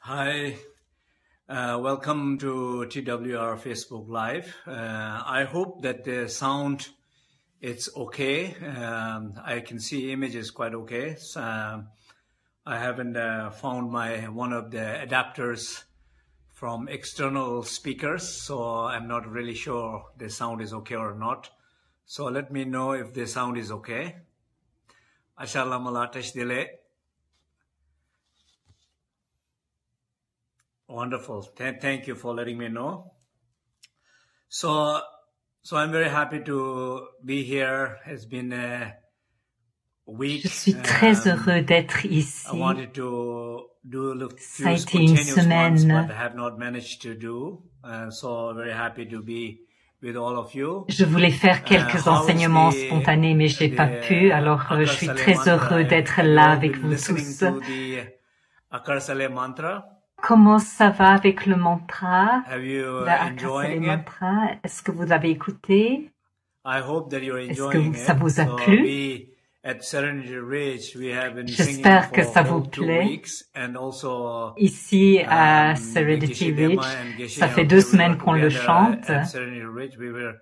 Hi, welcome to TWR Facebook Live. I hope that the sound it's okay. I can see images quite okay. I haven't found one of the adapters from external speakers, so I'm not really sure the sound is okay or not. So let me know if the sound is okay. Assalamu alaikum. Wonderful. Thank you for letting me know. So I'm very happy to be here. It's been a week. Je suis très heureux d'être ici. I wanted to do a Ça a few été une spontaneous ones, semaine. but I have not managed to do. So very happy to be with all of you. Je voulais faire quelques enseignements spontanés, mais je n'ai pas pu. Alors, je suis très heureux d'être là avec vous tous. To the Akarsale mantra. Comment ça va avec le mantra? Have you Le enjoying it? mantra. Est-ce que vous avez écouté? I hope that you're Est-ce enjoying que ça it. vous a So plu? we at Serenity Ridge, we have been singing J'espère que for ça vous whole 2 plaît. weeks, and also Ici, à Serenity Ridge, ça fait 2 semaines qu'on le chante. At Serenity Ridge, we were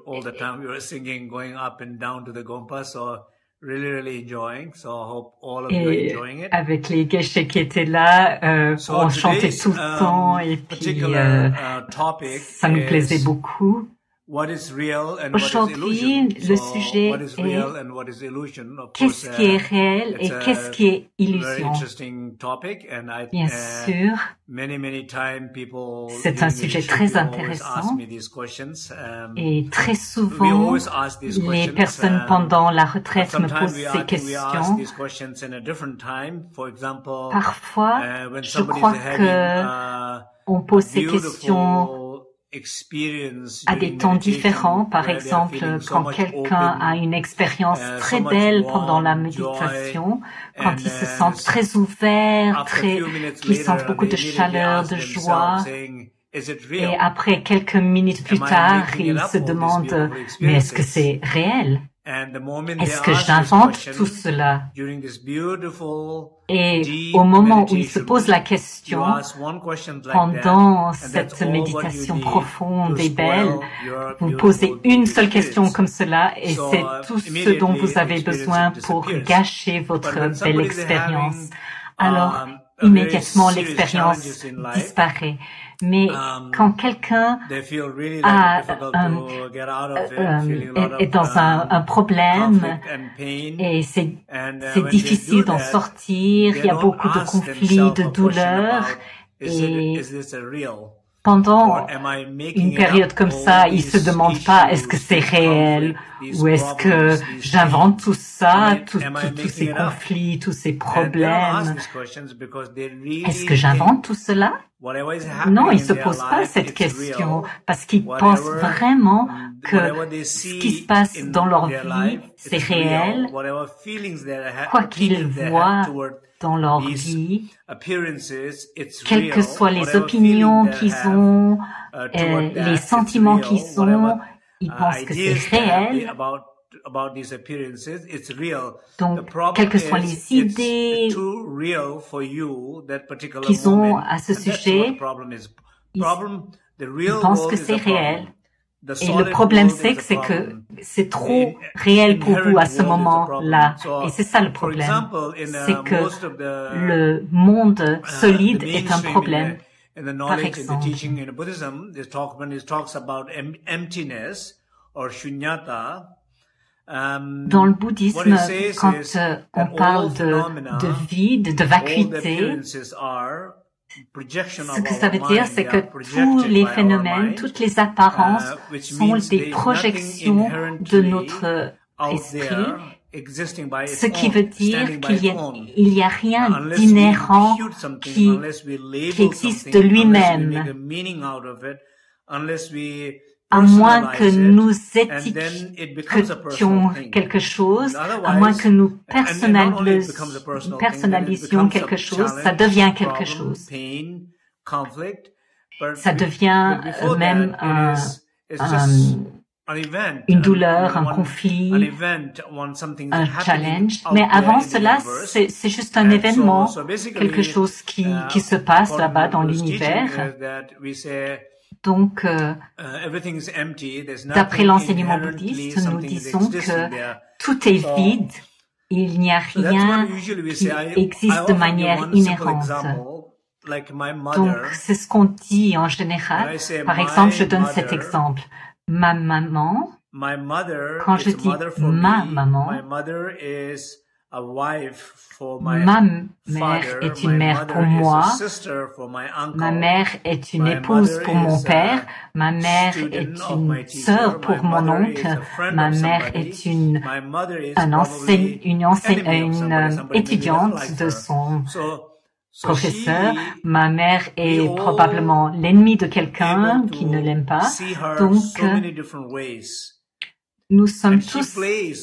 all the time we were singing, going up and down to the Gompa. So really enjoying. So I hope all of you are Et enjoying it. avec les geshe qui étaient là, So on chantait today's tout le temps et puis particular topic ça nous plaisait is beaucoup. what is real and what is Aujourd'hui, illusion. le So sujet what is real and what is illusion? Of qu'est-ce course, qui est réel et it's a qu'est-ce qui est very illusion. interesting topic, and Bien sûr, many time people c'est un sujet très intéressant ask me these questions. et très We souvent, always ask these les questions. personnes pendant la retraite me Sometimes posent we ces ask questions. these questions in a different time. For example, Parfois, when je somebody's crois having que on pose ces questions beautiful experience à des during temps meditation, différents. Par where they are exemple, feeling so quand much quelqu'un a open, une expérience très so much belle warm pendant la joy, méditation, quand and ils se sentent très ouverts, after a few minutes qu'ils later, sentent beaucoup de they chaleur, immediately de ask joie. themselves, saying, is it Et real? après, quelques minutes plus Am I tard, making it ils up, se all these demandent, beautiful mais est-ce que experiences? c'est réel? And the moment they Est-ce que ask this j'invente question, tout cela? during this beautiful, Et deep au moment où ils se meditation, posent la you question, ask one question like pendant that, and that's cette all what you méditation need profonde to et belle, spoil your vous beautiful posez une seule experience. question comme cela et So, c'est tout ce dont vous avez besoin pour gâcher votre But when belle somebody's expérience. having, Alors, a very immédiatement, serious l'expérience challenges in life, disparaît. Mais quand quelqu'un they feel really a, difficult to get out of it, feeling a lot est dans un problème conflict and pain. et c'est And c'est when they difficile do d'en that, sortir, they il y a don't beaucoup de ask conflits, themselves de a question douleurs about, et is this a real? pendant Or am I making une it période up? comme All ça, ils se these demandent pas est-ce issues, que c'est this réel conflict, these ou est-ce que problems, these j'invente tout ça, Am I tous making ces it up? conflits, tous ces And they don't ask problèmes. these questions because they really Est-ce que j'invente tout cela? whatever is happening Non, ils in se their posent pas life, cette it's question real. parce qu'ils Whatever- pensent vraiment que whatever they ce see qui se passe in dans leur their vie, life, c'est it's réel, real. Whatever feelings they quoi qu'ils voient toward dans leur these vie, appearances, it's quelles que real. soient les Whatever opinions feeling they qu'ils have, ont, toward that, les it's sentiments real. qu'ils ont, Whatever, ils pensent que ideas c'est they have réel. about these appearances, it's real. Donc, The problem quelles que soient is, les idées it's too real for you, that particular qu'ils ont moment. à ce And that's what sujet, the problem is. ils- The real ils pensent world que is c'est the problem. réel. The Et solid le problème, world is c'est the que problem. c'est trop The réel pour vous à ce inherent world is the moment-là. problem. Et c'est ça le For problème. example, in, C'est que most of the, le monde solide the est un mainstream problème. in the Par knowledge and the exemple, teaching in Buddhism, when it talks about emptiness or shunyata, dans le what bouddhisme, it says quand is on that parle all phenomena, de vide, de all the vacuité, appearances are projection ce of que our ça veut dire, mind. c'est They que are tous projected les by our phénomènes, mind, toutes les apparences which sont means des there is projections nothing de inherently notre out esprit, there existing by its ce qui own, veut dire standing by qu'il its own. y a rien Unless we d'inhérent impute something, qui unless we label existe something, de unless we lui-même, make a meaning out of it, unless we à moins que personalize nous it, and then it becomes a étiquetions personal thing. quelque chose, à Otherwise, moins que nous and not only it becomes a personal thing, then it personnalisions becomes quelque a chose, ça challenge, devient quelque problem, chose. pain, conflict. Ça devient But before même that, it's just une douleur, un conflit, un challenge. Mais avant cela, c'est juste un événement, quelque chose qui se passe là-bas dans l'univers. Donc, d'après l'enseignement bouddhiste, nous disons que tout est vide, il n'y a rien qui existe de manière inhérente. Donc, c'est ce qu'on dit en général. Par exemple, je donne cet exemple. Ma maman, quand je dis ma maman, ma mère est une mère pour moi, ma mère est une épouse pour mon père, ma mère est une sœur pour mon oncle, ma mère est une étudiante de son professeur, ma mère est probablement l'ennemi de quelqu'un qui ne l'aime pas. Donc, nous sommes tous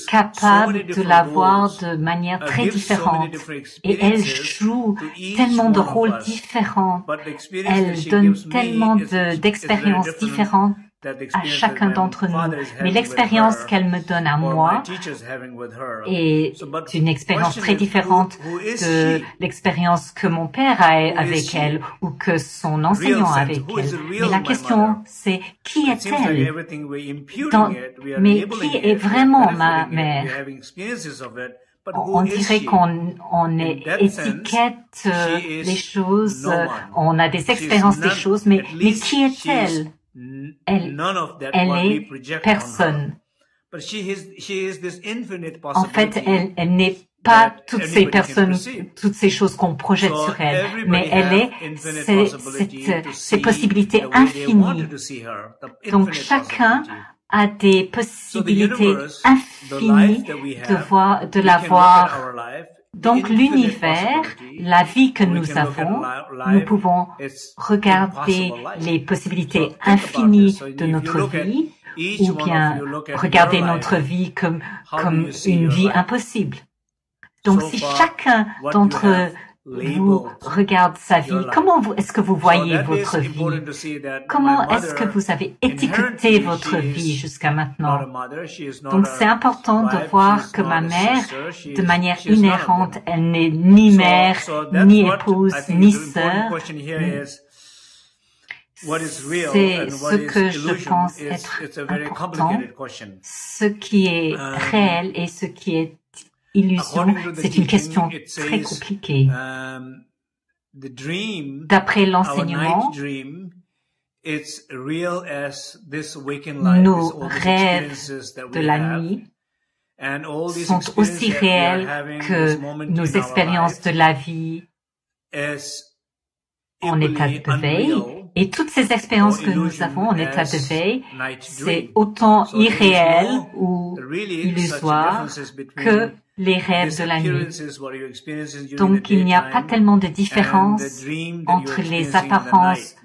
capables de la voir de manière très différente. Et elle joue tellement de rôles différents. Elle donne tellement d'expériences différentes à chacun d'entre nous. Mais l'expérience qu'elle me donne à moi est une expérience très différente de l'expérience que mon père a avec elle ou que son enseignant a avec elle. Mais la question, c'est qui est-elle? Mais qui est vraiment ma mère? On dirait qu'on étiquette les choses, on a des expériences des choses, mais qui est-elle? Elle est personne. En fait, elle n'est pas toutes ces personnes, toutes ces choses qu'on projette sur elle, mais elle est ces possibilités infinies. Donc chacun a des possibilités infinies de la voir. Donc l'univers, la vie que nous avons, nous pouvons regarder les possibilités infinies de notre vie ou bien regarder notre vie comme une vie impossible. Donc si chacun d'entre vous regarde sa vie, comment est-ce que vous voyez votre vie? Comment est-ce que vous avez étiqueté votre vie jusqu'à maintenant? Donc c'est important de voir que ma mère, de manière inhérente, elle n'est ni mère, ni épouse, ni sœur. C'est ce que je pense être important. Ce qui est réel et ce qui est illusion, c'est une question très compliquée. D'après l'enseignement, nos rêves de la nuit sont aussi réels que nos expériences de la vie en état de veille. Et toutes ces expériences que nous avons en état de veille, c'est autant irréel ou illusoire que les rêves de la nuit. Donc, il n'y a pas tellement de différence entre les apparences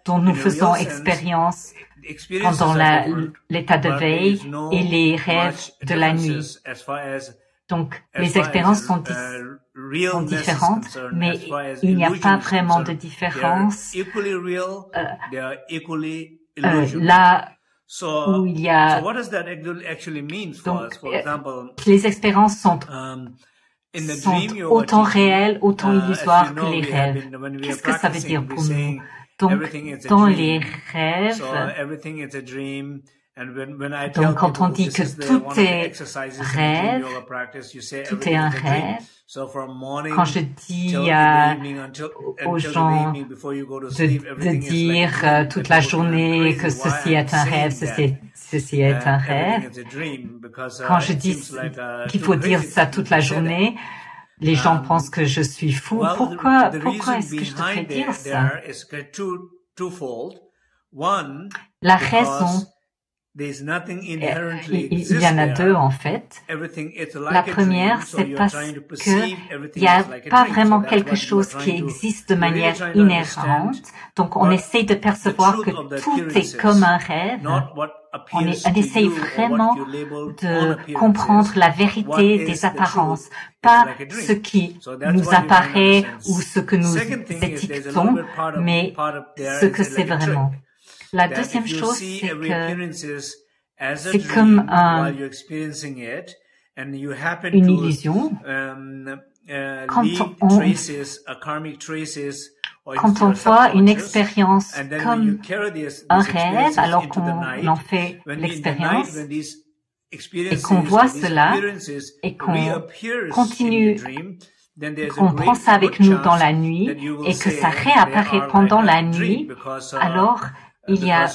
dont nous faisons expérience pendant l'état de veille et les rêves de la nuit. Donc, les expériences sont différentes, mais il n'y a pas vraiment de différence là où il y a... Donc, les expériences sont autant réelles, autant illusoires que les rêves. Qu'est-ce que ça veut dire pour nous? Donc, dans les rêves, donc quand on dit que tout est rêve, tout est un rêve, quand je dis aux gens de dire toute la journée que ceci est un rêve, ceci est un rêve, quand je dis qu'il faut dire ça toute la journée, les gens pensent que je suis fou. Pourquoi est-ce que je devrais dire ça? La raison, il y en a deux en fait. La première, c'est parce qu'il n'y a pas vraiment quelque chose qui existe de manière inhérente. Donc on essaye de percevoir que tout est comme un rêve. On essaye vraiment de comprendre la vérité des apparences, pas ce qui nous apparaît ou ce que nous étiquetons, mais ce que c'est vraiment. La deuxième chose, c'est que C'est comme une illusion. Quand on voit une expérience comme un rêve, alors qu'on en fait l'expérience, et qu'on voit cela, et qu'on continue, qu'on prend ça avec nous dans la nuit, et que ça réapparaît pendant la nuit, alors il y a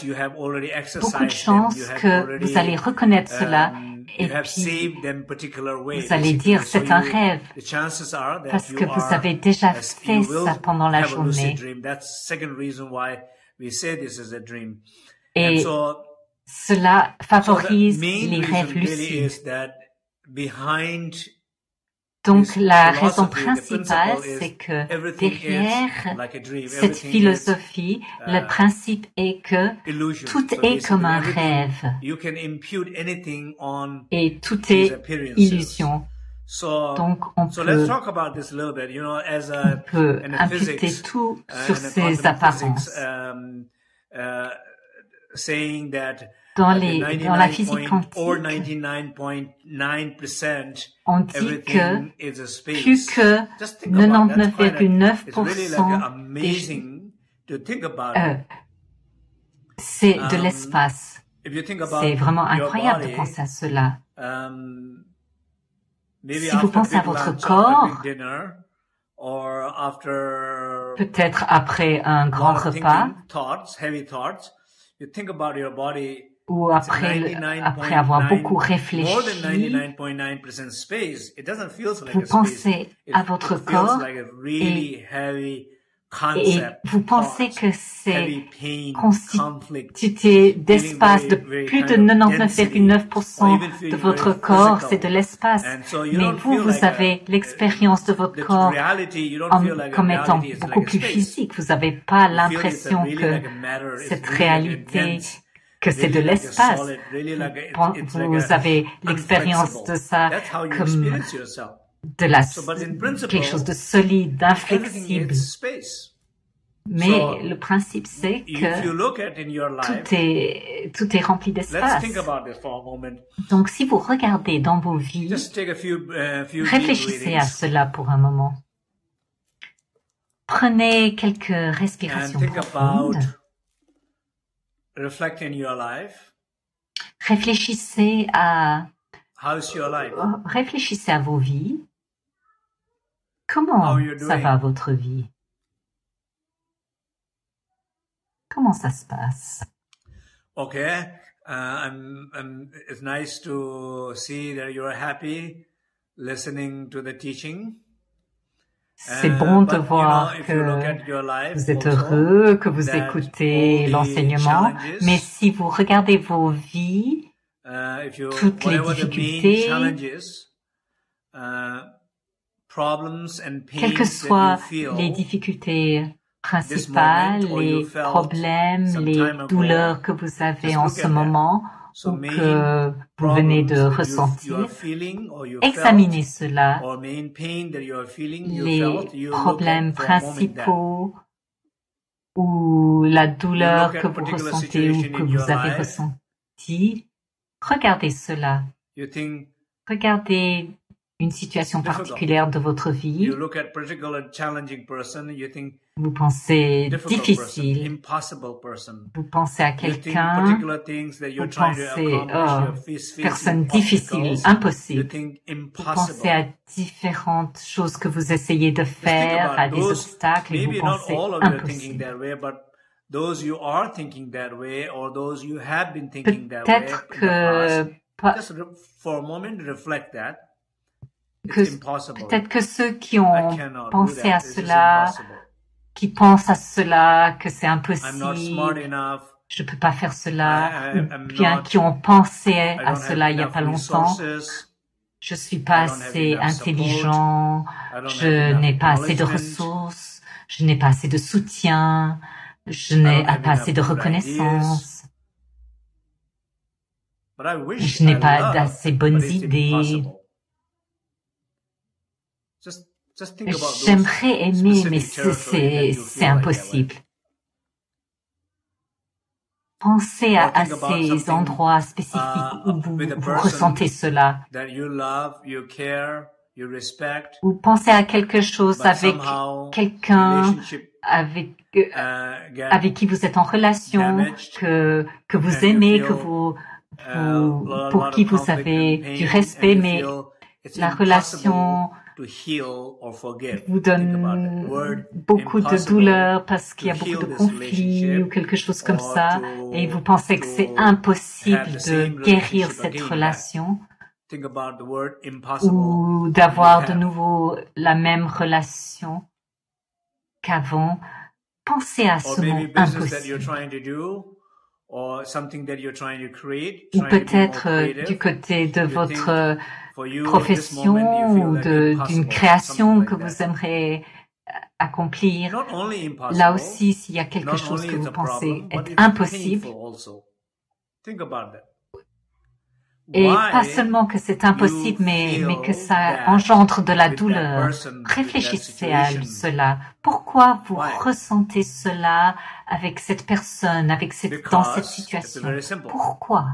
beaucoup de chances que vous allez reconnaître cela, et puis vous allez dire c'est un rêve, parce que vous avez déjà fait ça pendant la journée. Et cela favorise les rêves lucides. Donc la raison principale, c'est que derrière cette philosophie, le principe est que tout est comme un rêve et tout est illusion. Donc on peut imputer tout sur ces apparences. Dans la physique quantique, on dit que plus que 99,9% c'est de l'espace. C'est vraiment incroyable de penser à cela. Si vous pensez à votre corps, peut-être après un grand repas, ou après avoir beaucoup réfléchi, vous pensez à votre corps et vous pensez que c'est constitué d'espace, de plus de 99,9% de votre corps, c'est de l'espace. Mais vous avez l'expérience de votre corps comme étant beaucoup plus physique. Vous n'avez pas l'impression que cette réalité, que c'est de l'espace. Vous avez l'expérience de ça comme quelque chose de solide, d'inflexible. Mais le principe, c'est que tout est rempli d'espace. Donc, si vous regardez dans vos vies, réfléchissez à cela pour un moment. Prenez quelques respirations profondes. Réfléchissez à vos vies. Comment ça va votre vie? Comment ça se passe? Okay, it's nice to see that you're happy listening to the teaching. C'est bon de voir que vous êtes heureux, que vous écoutez l'enseignement, mais si vous regardez vos vies, toutes les difficultés, quelles que soient les difficultés principales, les problèmes, les douleurs que vous avez en ce moment ou que vous venez de ressentir, examinez cela. Les problèmes principaux ou la douleur que vous ressentez ou que vous avez ressenti, regardez cela. Regardez une situation particulière de votre vie. Vous pensez difficile. Vous pensez à quelqu'un. Vous pensez, personne difficile, impossible. Vous pensez à différentes choses que vous essayez de faire, à des obstacles, et vous pensez impossible. Peut-être que peut-être que ceux qui ont pensé à cela, qui pensent à cela, que c'est impossible, je ne peux pas faire cela, ou bien qui ont pensé à cela il n'y a pas longtemps, je ne suis pas assez intelligent, je n'ai pas assez de ressources, je n'ai pas assez de soutien, je n'ai pas assez de reconnaissance, je n'ai pas d'assez bonnes idées. J'aimerais aimer, mais c'est impossible. Pensez à ces endroits spécifiques où vous ressentez cela. Ou pensez à quelque chose avec quelqu'un avec qui vous êtes en relation, que vous aimez, pour qui vous avez du respect, mais la relation vous donne beaucoup de douleur parce qu'il y a beaucoup de conflits ou quelque chose comme ça, et vous pensez que c'est impossible de guérir cette relation ou d'avoir de nouveau la même relation qu'avant. Pensez à ce mot impossible. Ou peut-être du côté de votre profession ou d'une création que vous aimeriez accomplir. Là aussi, s'il y a quelque chose que vous pensez être impossible, et pas seulement que c'est impossible, mais que ça engendre de la douleur. Réfléchissez à cela. Pourquoi vous ressentez cela avec cette personne, dans cette situation? Pourquoi?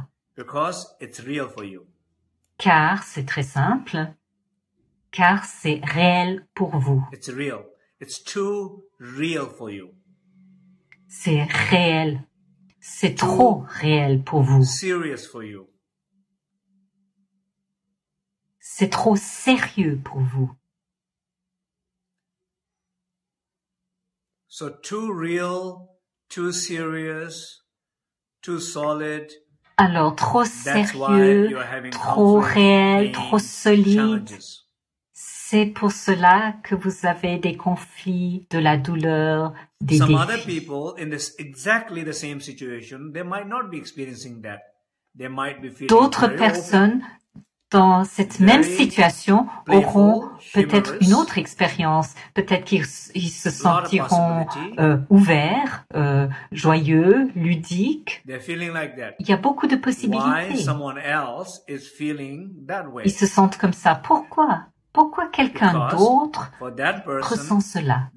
Car c'est très simple. Car c'est réel pour vous. C'est réel. C'est trop réel pour vous. C'est trop sérieux pour vous. So too real, too serious, too solid. Alors trop sérieux, trop réel, trop solide. C'est pour cela que vous avez des conflits, de la douleur, des défis. Some other people in exactly the same situation, they might not be experiencing that. They might be feeling D'autres personnes dans cette même situation auront peut-être une autre expérience. Peut-être qu'ils se sentiront ouverts, joyeux, ludiques. Il y a beaucoup de possibilités. Ils se sentent comme ça. Pourquoi? Pourquoi quelqu'un d'autre ressent cela?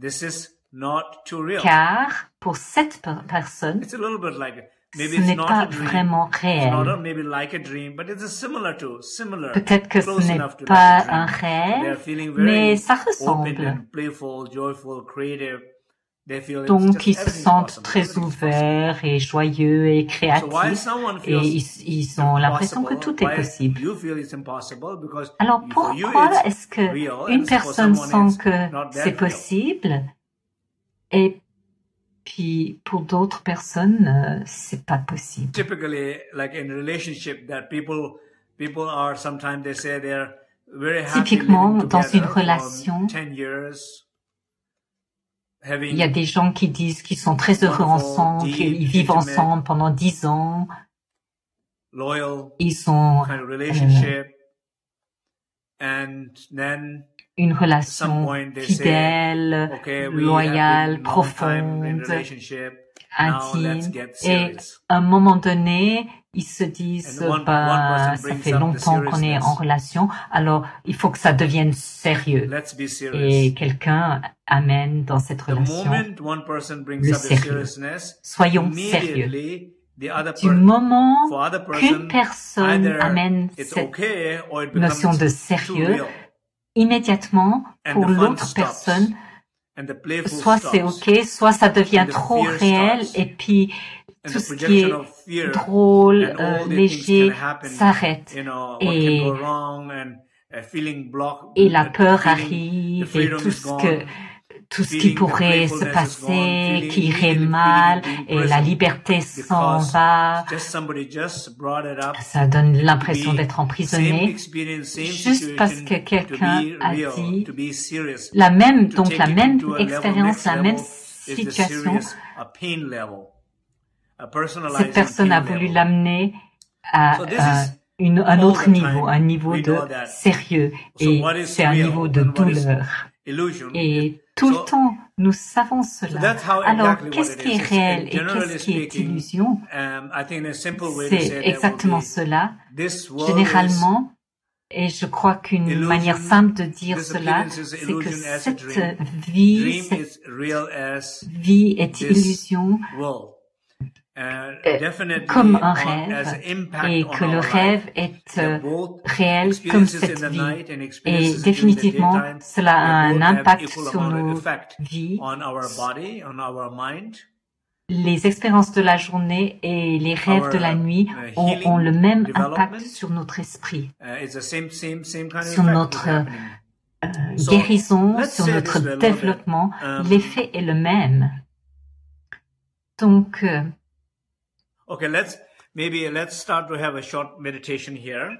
Car pour cette personne, ce n'est pas vraiment réel. Peut-être que ce n'est pas un rêve, mais ça ressemble. Donc, ils se sentent très ouverts et joyeux et créatifs, et ils ont l'impression que tout est possible. Alors, pourquoi est-ce que une personne sent que c'est possible et puis pour d'autres personnes, c'est pas possible. Typiquement, dans une relation, il y a des gens qui disent qu'ils sont très heureux ensemble, qu'ils vivent ensemble pendant 10 ans. Ils ont une relation fidèle, loyale, profonde, intime. Et à un moment donné, ils se disent, ça fait longtemps qu'on est en relation, alors il faut que ça devienne sérieux. Et quelqu'un amène dans cette relation le sérieux. Soyons sérieux. Du moment qu'une personne amène cette notion de sérieux, immédiatement, pour l'autre personne, soit c'est OK, soit ça devient trop réel, et puis tout ce qui est drôle, léger, s'arrête. Et la peur arrive, et tout ce qui pourrait se passer, qui irait mal, et la liberté s'en va. Ça donne l'impression d'être emprisonné, juste parce que quelqu'un a dit la même expérience, la même situation. Cette personne a voulu l'amener à un autre niveau, un niveau de sérieux, et c'est un niveau de douleur. Et tout le temps, nous savons cela. Alors, qu'est-ce qui est réel et qu'est-ce qui est illusion? C'est exactement cela. Généralement, et je crois qu'une manière simple de dire cela, c'est que cette vie est illusion comme un rêve et que le rêve est réel comme cette vie. Et définitivement, cela a un impact sur nos vies. Les expériences de la journée et les rêves de la nuit ont le même impact sur notre esprit, sur notre guérison, sur notre développement. L'effet est le même. Donc, okay, let's start to have a short meditation here.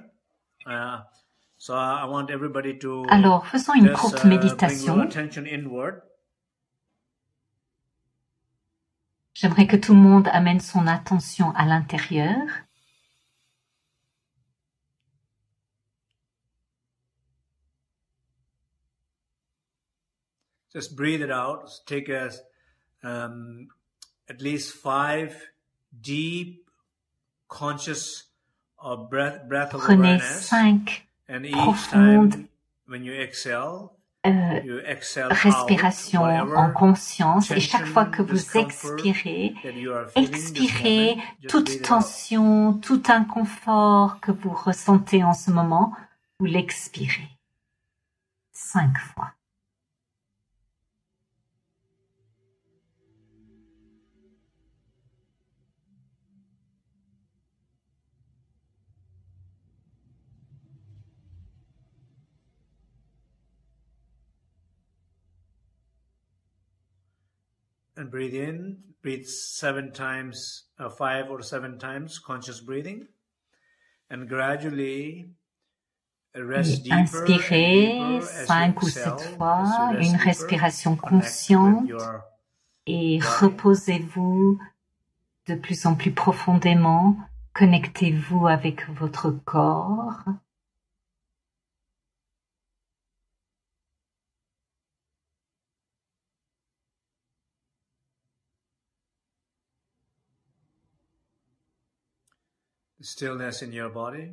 So I want everybody to alors, faisons une courte méditation. J'aimerais que tout le monde amène son attention à l'intérieur. Just breathe it out. Take at least 5 deep, conscious breath of Prenez awareness. 5 and each profondes time when you exhale, respiration en conscience, et chaque fois que vous expirez toute tension, tout inconfort que vous ressentez en ce moment, vous l'expirez 5 fois. And breathe in, breathe 7 times, 5 or 7 times, conscious breathing. And gradually rest deeper. Inspirez 5 ou 7 fois, une respiration consciente, et reposez-vous de plus en plus profondément. Connectez-vous avec votre corps. Stillness in your body.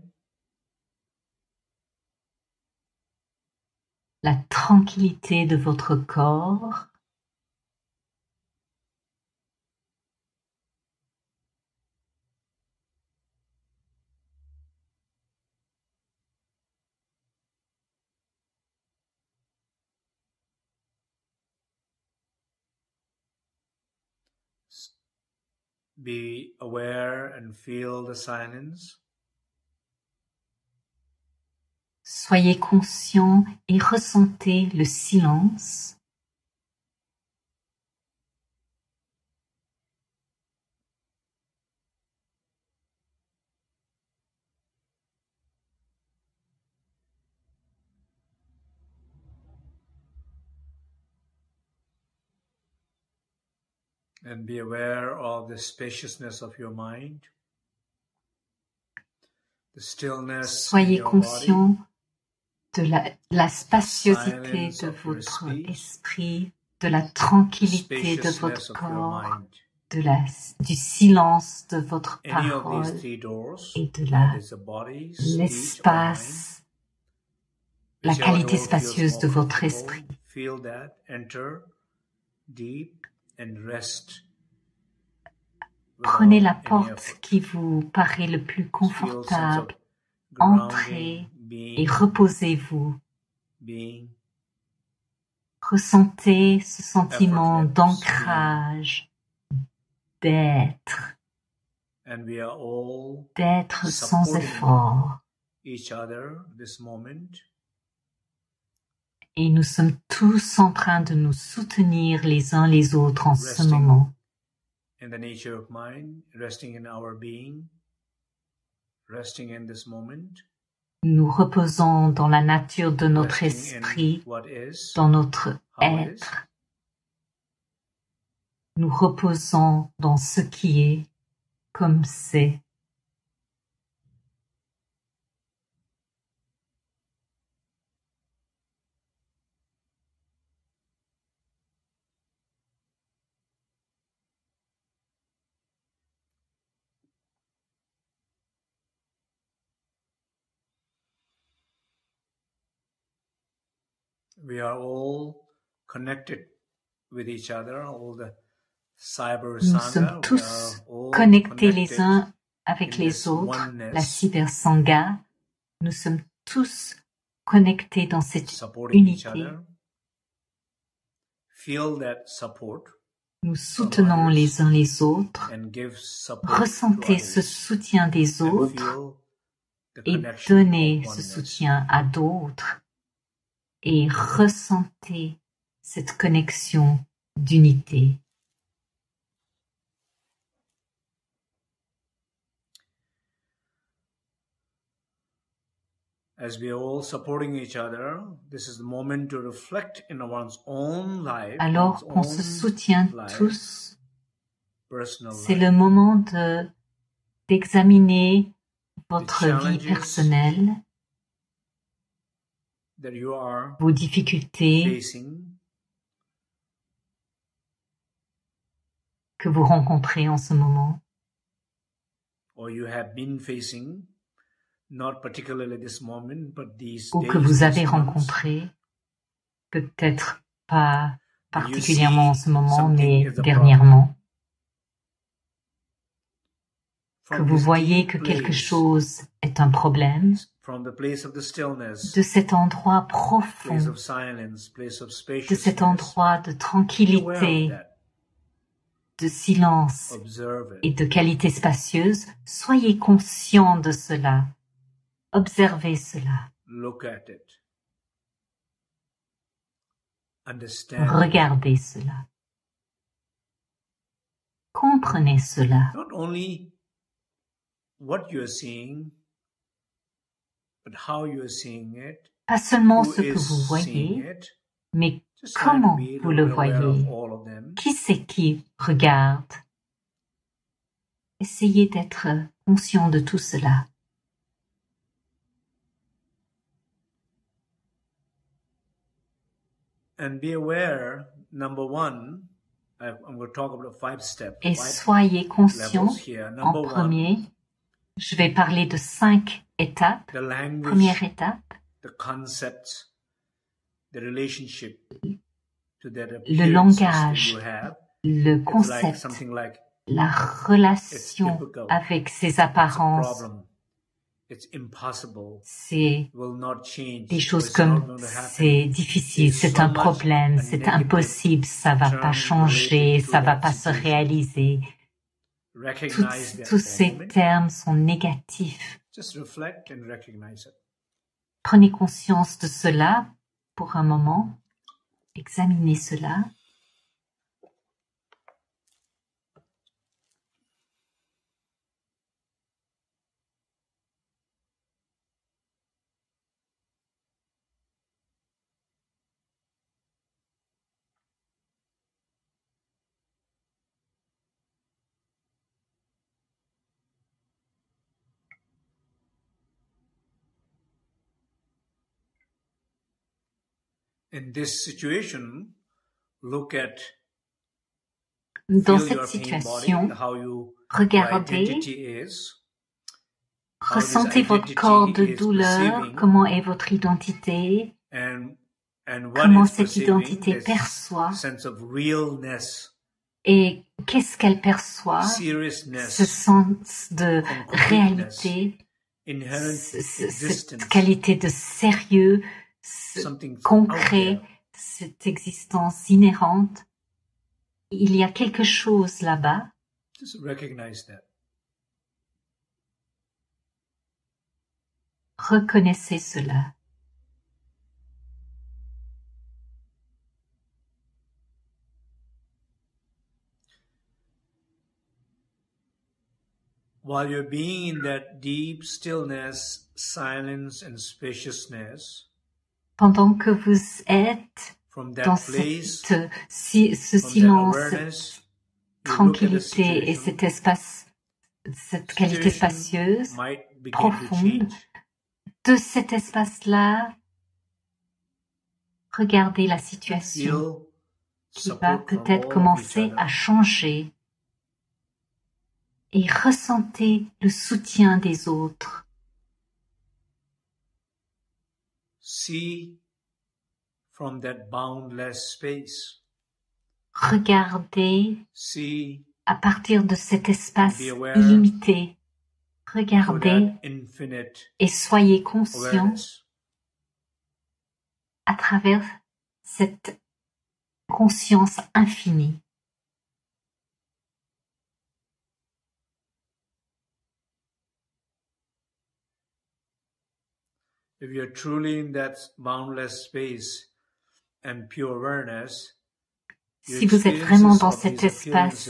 La tranquillité de votre corps. Be aware and feel the silence. Soyez conscient et ressentez le silence. And be aware of the spaciousness of your mind. The stillness. Soyez conscient de la spaciosité de votre esprit, de la tranquillité de votre corps, du silence de votre parole et de l'espace, la qualité spacieuse de votre esprit. Prenez la porte qui vous paraît le plus confortable, entrez et reposez-vous. Ressentez ce sentiment d'ancrage, d'être sans effort. Et nous sommes tous en train de nous soutenir les uns les autres en ce moment. In the nature of mind, resting in our being, resting in this moment. Nous reposons dans la nature de notre esprit, dans notre être. Nous reposons dans ce qui est, comme c'est. We are all connected with each other, all the Nous sommes tous connectés les uns avec les autres, la cybersangha. Nous sommes tous connectés dans cette unité. Nous soutenons les uns les autres. Ressentez ce soutien des autres et donnez ce soutien à d'autres. Et ressentez cette connexion d'unité. As we are all supporting each other, this is the moment to reflect in one's own life. Alors qu'on se soutient tous, c'est le moment d'examiner votre vie personnelle, vos difficultés que vous rencontrez en ce moment. Or you have been facing. Not particularly this moment, but these ou que vous avez rencontré, peut-être pas particulièrement en ce moment, mais dernièrement. Que vous voyez que quelque chose est un problème, de cet endroit profond, de cet endroit de tranquillité, de silence et de qualité spacieuse, soyez conscient de cela. Observez cela. Regardez cela. Comprenez cela. Not only what you are seeing, but how you are seeing it. Pas seulement ce que vous voyez, mais comment vous le voyez. Qui c'est qui regarde? Essayez d'être conscient de tout cela. And be aware, number one, I'm going to talk about 5 steps. Et soyez conscients, en premier, je vais parler de 5 étapes. Première étape, le langage, le concept, la relation avec ses apparences. C'est des choses comme c'est difficile, c'est un problème, c'est impossible, ça va pas changer, ça va pas se réaliser. Tous ces termes sont négatifs. Prenez conscience de cela pour un moment, examinez cela. Dans cette situation, regardez, ressentez votre corps de douleur, comment est votre identité, comment cette identité perçoit, et qu'est-ce qu'elle perçoit, ce sens de réalité, cette qualité de sérieux, concret, cette existence inhérente. Il y a quelque chose là-bas. Reconnaissez cela. While you're being in that deep stillness, silence and spaciousness, pendant que vous êtes dans ce silence, cette tranquillité et cet espace, cette qualité spacieuse, profonde, de cet espace-là, regardez la situation qui va peut-être commencer à changer et ressentez le soutien des autres. See from that boundless space Regardez à partir de cet espace illimité. Regardez et soyez conscient à travers cette conscience infinie. If you are truly in that boundless space and pure awareness, si vous êtes vraiment dans cet espace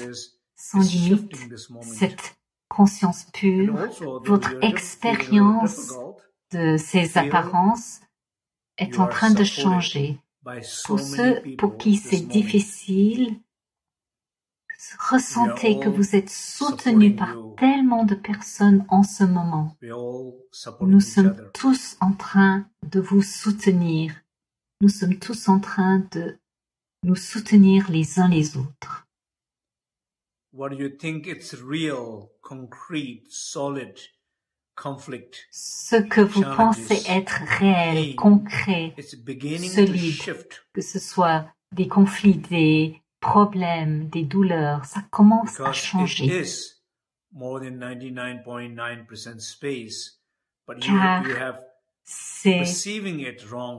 sans limite, cette conscience pure, votre expérience de ces apparences est en train de changer. Pour ceux pour qui c'est difficile, ressentez que vous êtes soutenu par tellement de personnes en ce moment. Nous sommes tous en train de vous soutenir. Nous sommes tous en train de nous soutenir les uns les autres. Ce que vous pensez être réel, concret, solide, que ce soit des conflits, des problèmes, des douleurs, ça commence à changer. Car c'est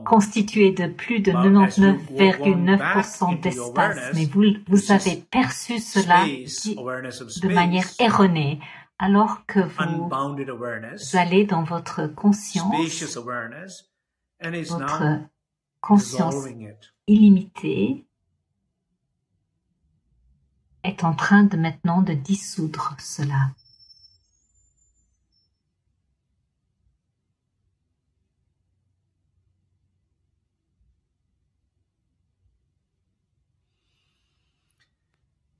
constitué de plus de 99,9% d'espace, mais vous avez perçu cela de manière erronée, alors que vous allez dans votre conscience illimitée est en train de maintenant de dissoudre cela.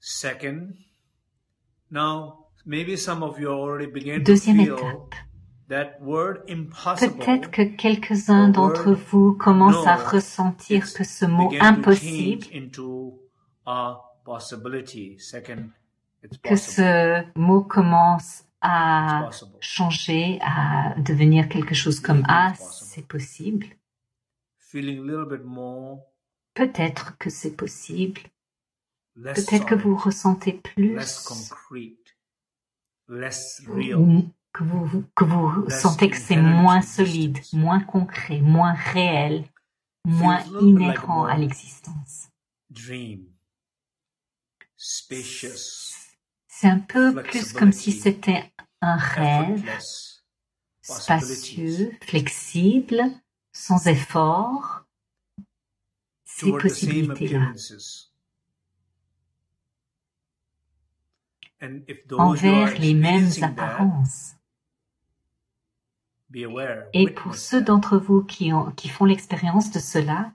Second, now maybe some of you already begin to Deuxième feel étape. that word impossible. Peut-être que quelques-uns d'entre vous commencent à ressentir que ce mot impossible, que ce mot commence à changer, à devenir quelque chose comme ah, c'est possible. Peut-être que c'est possible. Peut-être que vous ressentez plus, que vous sentez que c'est moins solide, moins concret, moins réel, moins inhérent à l'existence. C'est un peu plus comme si c'était un rêve, spacieux, flexible, sans effort, ces possibilités-là. Envers les mêmes apparences. Et pour ceux d'entre vous qui font l'expérience de cela,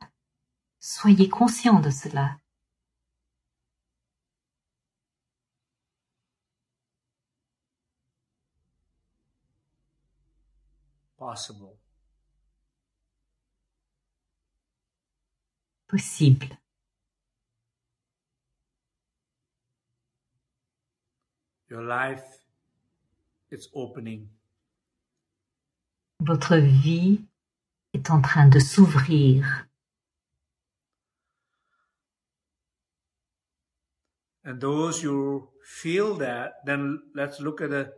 soyez conscients de cela. Possible. Your life is opening. Votre vie est en train de s'ouvrir. And those who feel that, then let's look at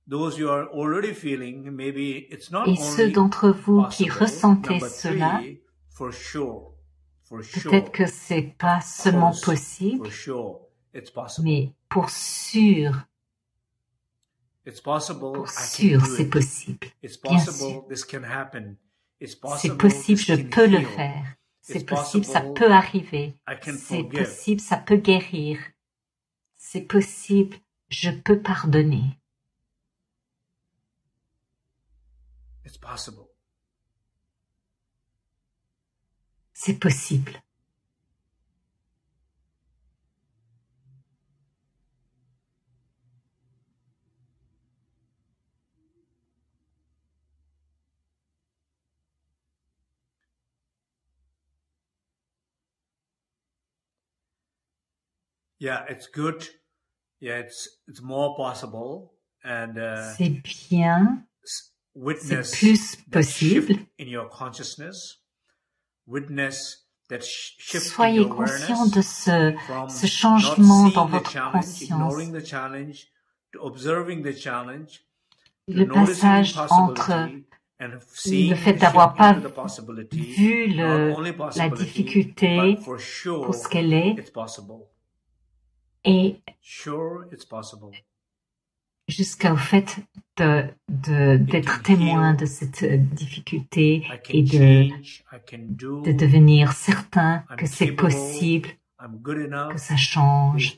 those you are already feeling. Maybe it's not Et ceux d'entre vous qui ressentez cela, peut-être que c'est pas seulement possible, mais pour sûr, c'est possible. Bien sûr. C'est possible, je peux le faire. C'est possible, ça peut arriver. C'est possible, ça peut guérir. C'est possible, je peux pardonner. C'est possible. Yeah, it's good. Yeah, it's more possible. And c'est bien. C'est plus possible. In your consciousness, witness Soyez conscient de ce changement dans votre conscience. Le passage entre le fait d'avoir pas vu la difficulté pour ce qu'elle est et jusqu'au fait d'être témoin de cette difficulté et de devenir certain que c'est possible, que ça change.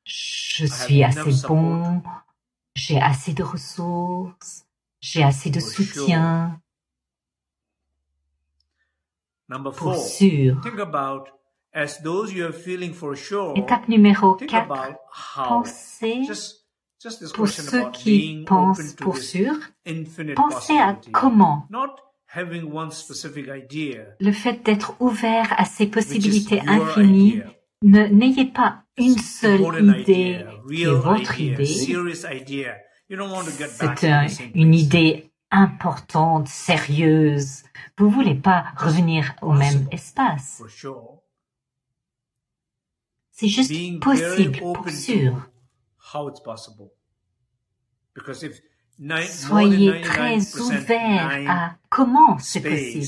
Je suis assez bon, j'ai assez de ressources, j'ai assez de soutien. Pour sûr. Étape numéro 4, pensez, pour ceux qui pensent pour sûr, pensez à comment. Le fait d'être ouvert à ces possibilités infinies, n'ayez pas une seule idée qui est votre idée. C'est une idée importante, sérieuse. Vous voulez pas revenir au même espace. C'est juste possible, pour sûr. Soyez très ouverts à comment c'est possible.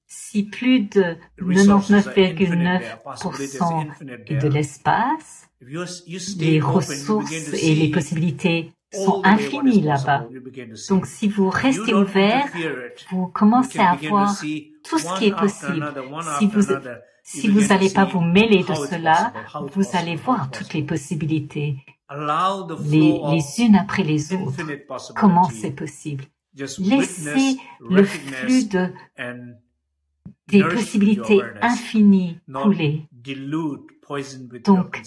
Si plus de 99,9% de l'espace, les ressources et les possibilités sont infinies là-bas. Donc si vous restez ouvert, vous commencez à voir tout ce qui est possible. Si vous n'allez pas vous mêler de cela, vous allez voir toutes les possibilités, les unes après les autres. Comment c'est possible? Laissez le flux des possibilités infinies couler. Donc,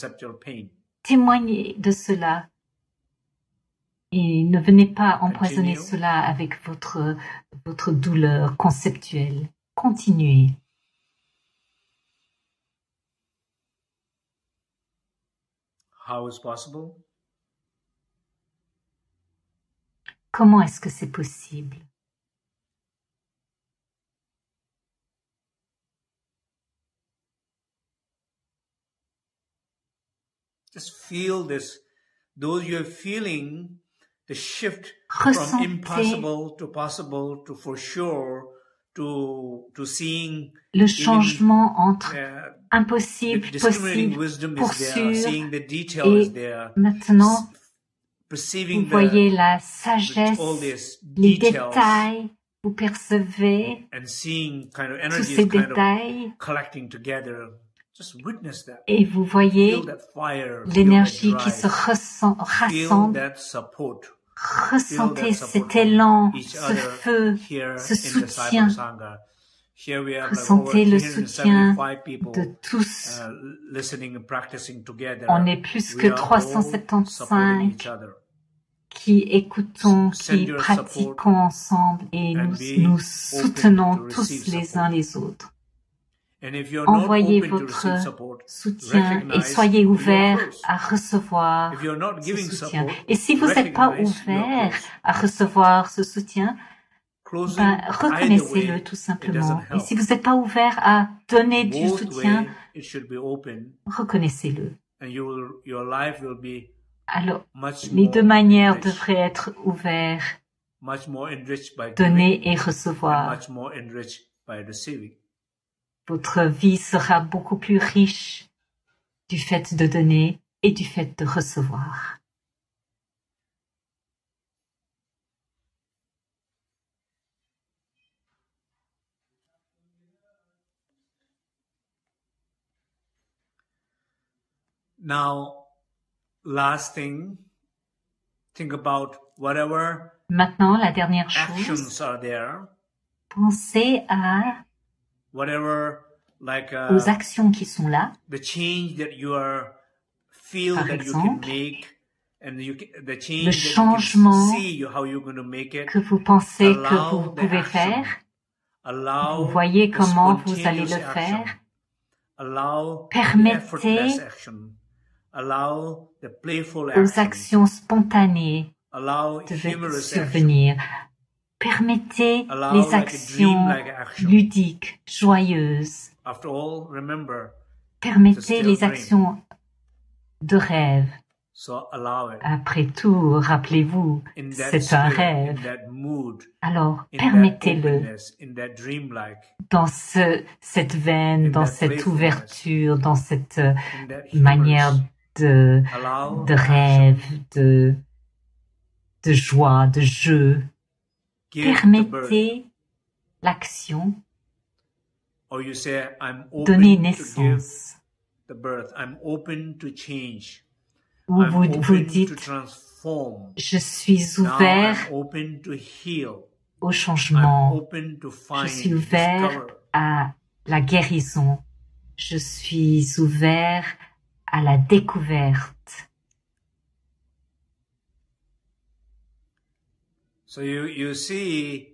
témoignez de cela et ne venez pas empoisonner cela avec votre douleur conceptuelle. Continuez. Comment est-ce que c'est possible? Just feel this. Though you're feeling the shift Ressentez from impossible to possible to for sure to seeing le changement entre impossible, possible, pour sûr, et maintenant vous voyez la sagesse, les détails, vous percevez tous ces détails et vous voyez l'énergie qui se rassemble. Ressentez cet élan, ce feu, ce soutien. Ressentez le soutien de tous. On est plus que 375 qui écoutons, qui pratiquons ensemble et nous soutenons tous les uns les autres. Envoyez votre soutien et soyez ouverts à recevoir ce soutien. Et si vous n'êtes pas ouvert à recevoir ce soutien, reconnaissez-le tout simplement. Et si vous n'êtes pas ouvert à donner du soutien, reconnaissez-le. Alors, les deux manières devraient être ouvertes, donner et recevoir. Votre vie sera beaucoup plus riche du fait de donner et du fait de recevoir. Now, last thing, think about whatever Maintenant, la dernière chose, actions are there, pensez à whatever like aux actions qui sont là. the change that you are feel Par that exemple, you can make and the change le that you changement can see how you're going to make it. que vous pensez que Allow vous the pouvez action. faire. Allow Vous voyez the comment vous allez le spontaneous action. faire. Allow the Permettez effortless action. Allow the playful aux action. actions spontanées Allow de human action. survenir. Permettez les actions ludiques, joyeuses. Permettez les actions de rêve. Après tout, rappelez-vous, c'est un rêve. Alors, permettez-le dans cette veine, dans cette ouverture, dans cette manière de rêve, de joie, de jeu. Permettez l'action, donner naissance. Ou vous dites, je suis ouvert au changement, je suis ouvert à la guérison, je suis ouvert à la découverte. So you see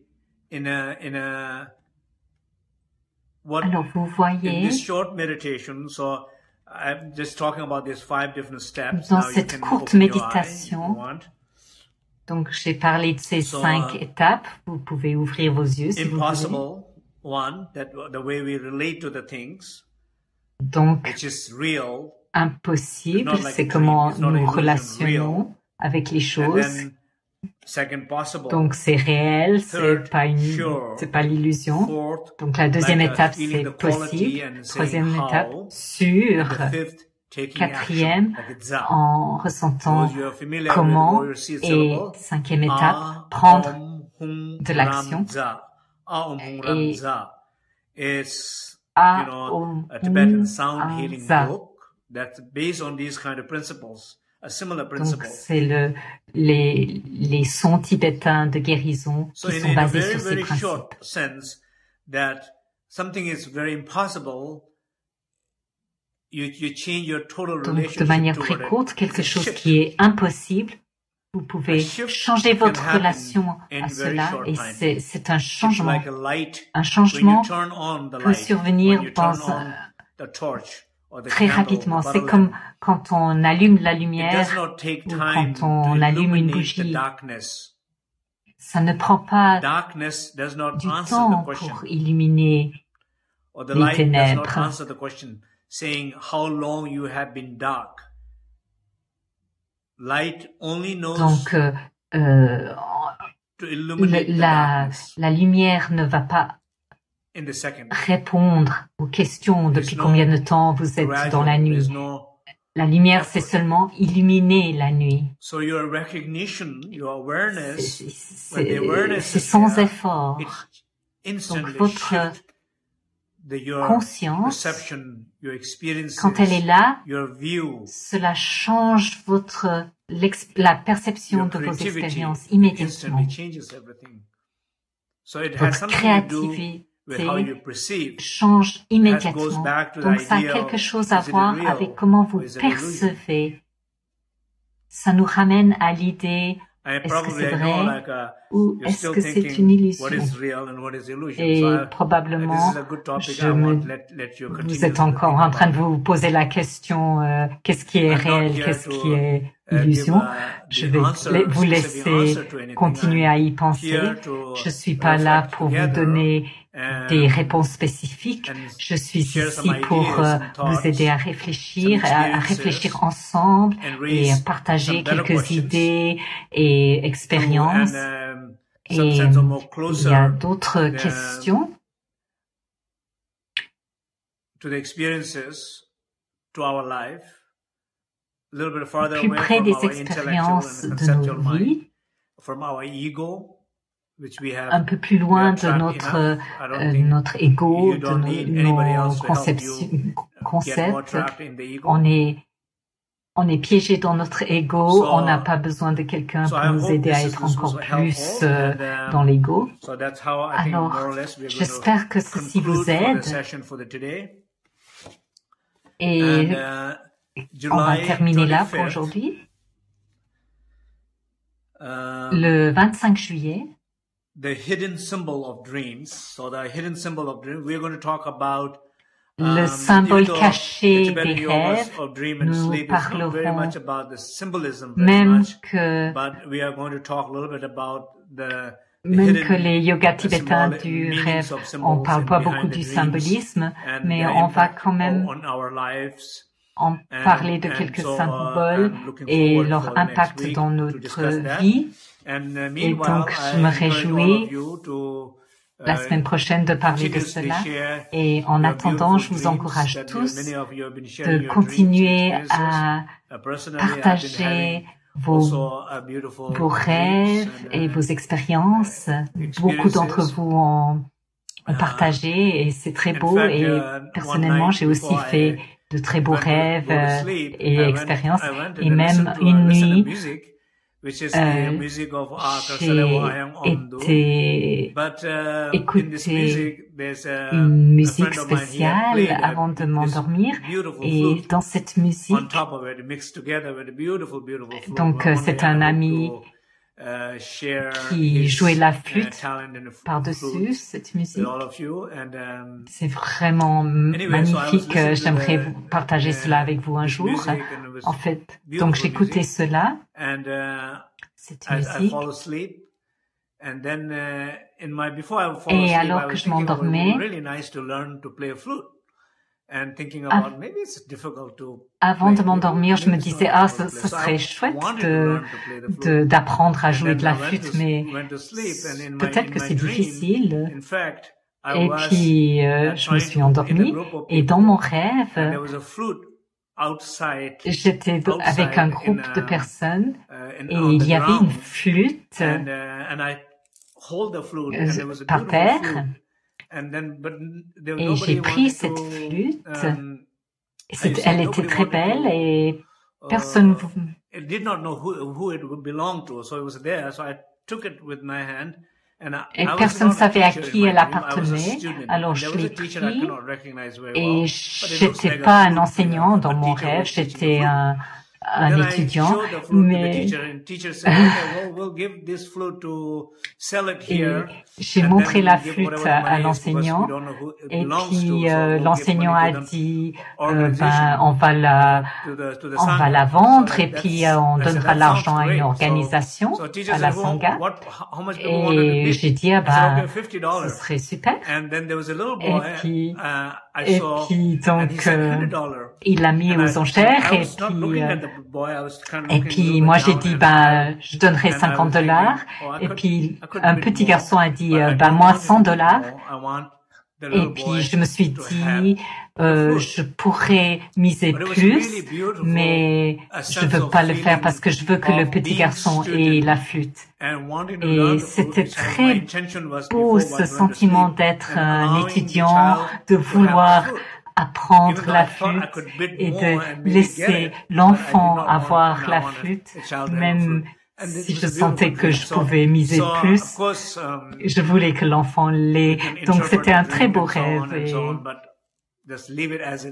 alors vous voyez in this short meditation, so I'm just talking about these 5 different steps. Dans cette courte méditation, donc j'ai parlé de ces 5 étapes. Vous pouvez ouvrir vos yeux si vous voulez. Donc, impossible, c'est comment nous relationnons avec les choses. Donc c'est réel, c'est pas l'illusion. Donc la deuxième étape c'est possible, troisième étape sûr, quatrième en ressentant comment et cinquième étape prendre de l'action et a Tibetan sound healing book that's based on these kind of principles. Donc, c'est les sons tibétains de guérison qui sont basés sur ces principes. Donc, de manière très courte, quelque chose qui est impossible, vous pouvez changer votre relation à cela et c'est un changement. Un changement peut survenir très rapidement. C'est comme quand on allume la lumière ou quand on allume une bougie. Ça ne prend pas du temps pour illuminer les ténèbres. Donc, la lumière ne va pas répondre aux questions depuis combien de temps vous êtes dans la nuit. La lumière, c'est seulement illuminer la nuit. C'est sans effort. Donc votre conscience, quand elle est là, cela change la perception de vos expériences immédiatement. Votre créativité change immédiatement. Donc ça a quelque chose à voir avec comment vous percevez. Ça nous ramène à l'idée, est-ce que c'est vrai ou est-ce que c'est une illusion? Et probablement, vous êtes encore en train de vous poser la question, qu'est-ce qui est réel, qu'est-ce qui est illusion? Je vais vous laisser continuer à y penser. Je suis pas là pour vous donner des réponses spécifiques. Je suis ici pour vous aider à réfléchir ensemble et à partager quelques idées et expériences. Et il y a d'autres questions. Plus près des expériences de nos vies, un peu plus loin de notre ego, de nos concepts. On est piégé dans notre ego, on n'a pas besoin de quelqu'un pour nous aider à être encore plus dans l'ego. Alors, j'espère que ceci vous aide. Et on va terminer là pour aujourd'hui. Le 25 juillet, le symbole caché des rêves, nous parlerons même que Même que les yogas tibétains du rêve, on parle pas beaucoup du symbolisme, mais on va quand même en parler de quelques symboles et leur impact dans notre vie. Et donc, je me réjouis la semaine prochaine de parler de cela. Et en attendant, je vous encourage tous de continuer à partager vos rêves et vos expériences. Beaucoup d'entre vous ont partagé et c'est très beau. Et personnellement, j'ai aussi fait de très beaux rêves et expériences. Et même une nuit, j'ai été écouter une musique spéciale avant de m'endormir et dans cette musique, donc c'est un ami qui jouait la flûte par-dessus cette musique. C'est vraiment magnifique. J'aimerais vous partager cela avec vous un jour. En fait, donc j'écoutais cela, cette musique. Et alors que je m'endormais, avant de m'endormir, je me disais, ce serait chouette d'apprendre à jouer de la flûte, mais peut-être que c'est difficile. Et puis, je me suis endormie et dans mon rêve, j'étais avec un groupe de personnes et il y avait une flûte par terre. Et j'ai pris cette flûte. Elle était très belle et personne ne savait à qui elle appartenait. Alors je l'ai pris et j'étais pas un enseignant dans mon rêve, j'étais un étudiant, mais et j'ai montré la flûte à l'enseignant et puis l'enseignant a dit on va la vendre et puis on donnera l'argent à une organisation, à la Sangha. Et j'ai dit ce serait super. Et puis donc il l'a mis aux enchères et puis moi j'ai dit je donnerai $50 et puis un petit garçon a dit moi $100 et puis je me suis dit je pourrais miser plus mais je veux pas le faire parce que je veux que le petit garçon ait la flûte. Et c'était très beau ce sentiment d'être un étudiant, de vouloir apprendre la flûte et de laisser l'enfant avoir la flûte, même si je sentais que je pouvais miser plus, je voulais que l'enfant l'ait. Donc c'était un très beau rêve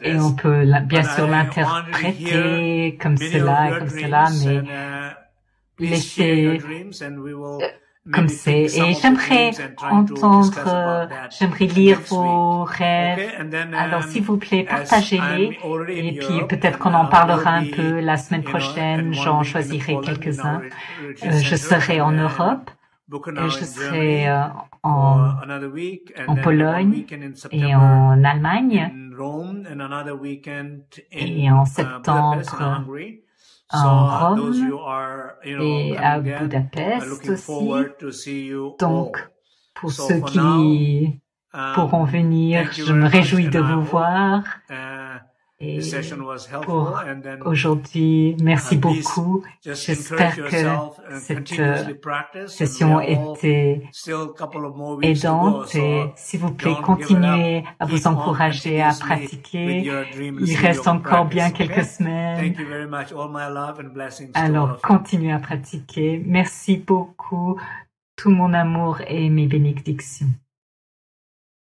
et on peut bien sûr l'interpréter comme cela et comme cela, mais laisser comme c'est. Et j'aimerais j'aimerais lire vos rêves. Alors, s'il vous plaît, partagez-les. Et puis, peut-être qu'on en parlera un peu la semaine prochaine. J'en choisirai quelques-uns. Je serai en Europe. Je serai en Pologne et en Allemagne. Et en septembre, en Rome et à Budapest aussi. Donc, pour ceux qui pourront venir, je me réjouis de vous voir. Et pour aujourd'hui, merci beaucoup. J'espère que cette session était aidante et s'il vous plaît, continuez à vous encourager à pratiquer. Il reste encore bien quelques semaines. Alors, continuez à pratiquer. Merci beaucoup. Tout mon amour et mes bénédictions.